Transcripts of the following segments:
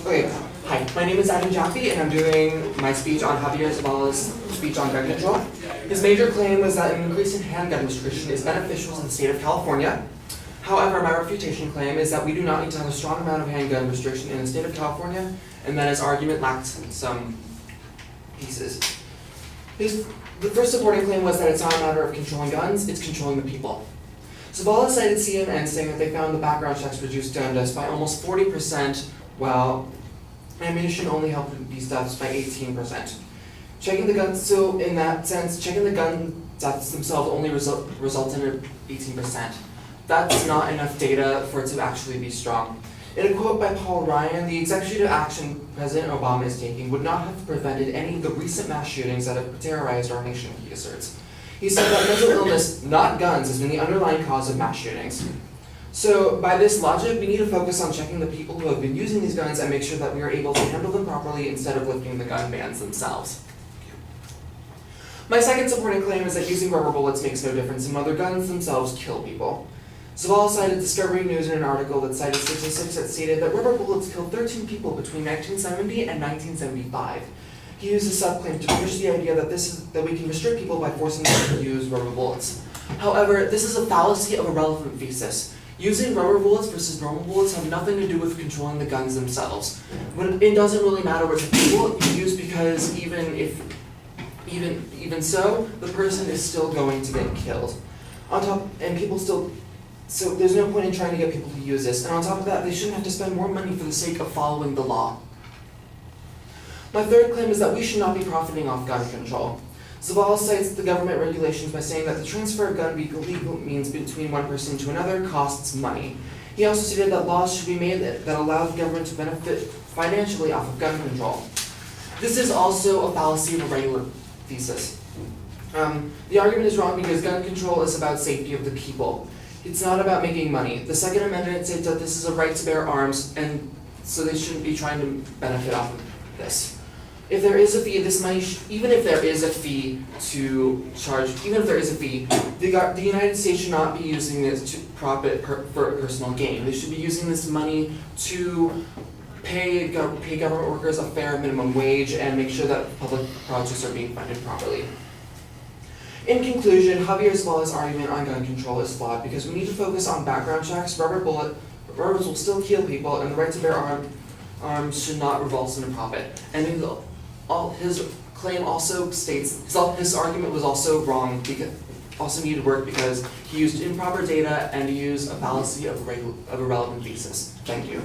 Okay, hi, my name is Adam Jaffe, and I'm doing my speech on Javier Zavala's speech on gun control. His major claim was that an increase in handgun restriction is beneficial to the state of California. However, my refutation claim is that we do not need to have a strong amount of handgun restriction in the state of California, and that his argument lacked some pieces. The first supporting claim was that it's not a matter of controlling guns, it's controlling the people. Zavala cited CNN saying that they found the background checks reduced gun deaths by almost 40%, while ammunition only helped reduce deaths by 18%. Checking the guns, so in that sense, checking the gun deaths themselves only results in 18%. That's not enough data for it to actually be strong. In a quote by Paul Ryan, the executive action President Obama is taking would not have prevented any of the recent mass shootings that have terrorized our nation, he asserts. He said that mental illness, not guns, has been the underlying cause of mass shootings. So by this logic, we need to focus on checking the people who have been using these guns and make sure that we are able to handle them properly instead of lifting the gun bans themselves. My second supporting claim is that using rubber bullets makes no difference and whether guns themselves kill people. Zavala cited Discovery News in an article that cited statistics that stated that rubber bullets killed 13 people between 1970 and 1975. He used a subclaim to push the idea that we can restrict people by forcing them to use rubber bullets. However, this is a fallacy of a relevant thesis. Using rubber bullets versus normal bullets have nothing to do with controlling the guns themselves. But it doesn't really matter which bullet you use because even so, the person is still going to get killed. So there's no point in trying to get people to use this. And on top of that, they shouldn't have to spend more money for the sake of following the law. My third claim is that we should not be profiting off gun control. Zavala cites the government regulations by saying that the transfer of gun legal means between one person to another costs money. He also stated that laws should be made that allow the government to benefit financially off of gun control. This is also a fallacy of a regular thesis. The argument is wrong because gun control is about safety of the people. It's not about making money. The Second Amendment states that this is a right to bear arms, and so they shouldn't be trying to benefit off of this. If there is a fee, even if there is a fee, the United States should not be using this to profit for personal gain. They should be using this money to pay government workers a fair minimum wage and make sure that public projects are being funded properly. In conclusion, Javier Zavala's argument on gun control is flawed because we need to focus on background checks. Rubbers will still kill people, and the right to bear arms should not result in a profit. And his claim also states his argument was also wrong because also needed work because he used improper data and he used a fallacy of a relevant thesis. Thank you.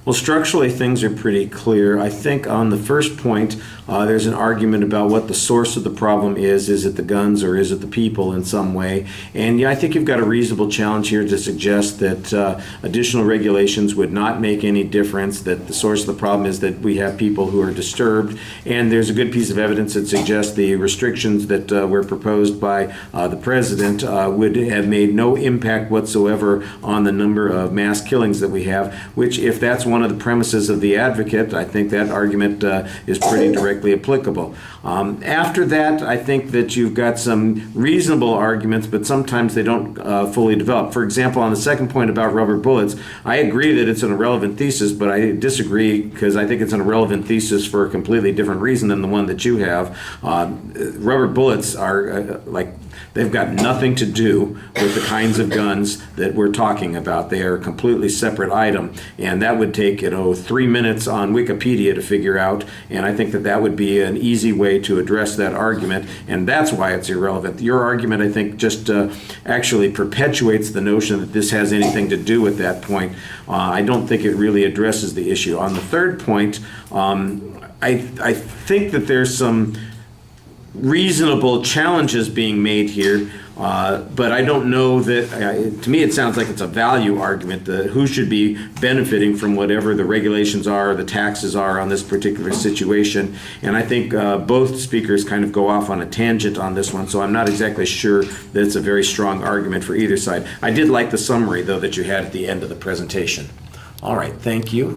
Well, structurally, things are pretty clear. I think on the first point, there's an argument about what the source of the problem is. Is it the guns or is it the people in some way? And yeah, I think you've got a reasonable challenge here to suggest that additional regulations would not make any difference, that the source of the problem is that we have people who are disturbed. And there's a good piece of evidence that suggests the restrictions that were proposed by the president would have made no impact whatsoever on the number of mass killings that we have, which if that's one of the premises of the advocate, I think that argument is pretty directly applicable. After that, I think that you've got some reasonable arguments, but sometimes they don't fully develop. For example, on the second point about rubber bullets, I agree that it's an irrelevant thesis, but I disagree because I think it's an irrelevant thesis for a completely different reason than the one that you have. Rubber bullets are they've got nothing to do with the kinds of guns that we're talking about. They are a completely separate item, and that would take 3 minutes on Wikipedia to figure out, and I think that would be an easy way to address that argument, and that's why it's irrelevant. Your argument, I think, just actually perpetuates the notion that this has anything to do with that point. I don't think it really addresses the issue. On the third point, I think that there's some reasonable challenges being made here. But I don't know that, to me it sounds like it's a value argument, that who should be benefiting from whatever the regulations are, the taxes are on this particular situation. And I think both speakers kind of go off on a tangent on this one, so I'm not exactly sure that it's a very strong argument for either side. I did like the summary, though, that you had at the end of the presentation. All right, thank you.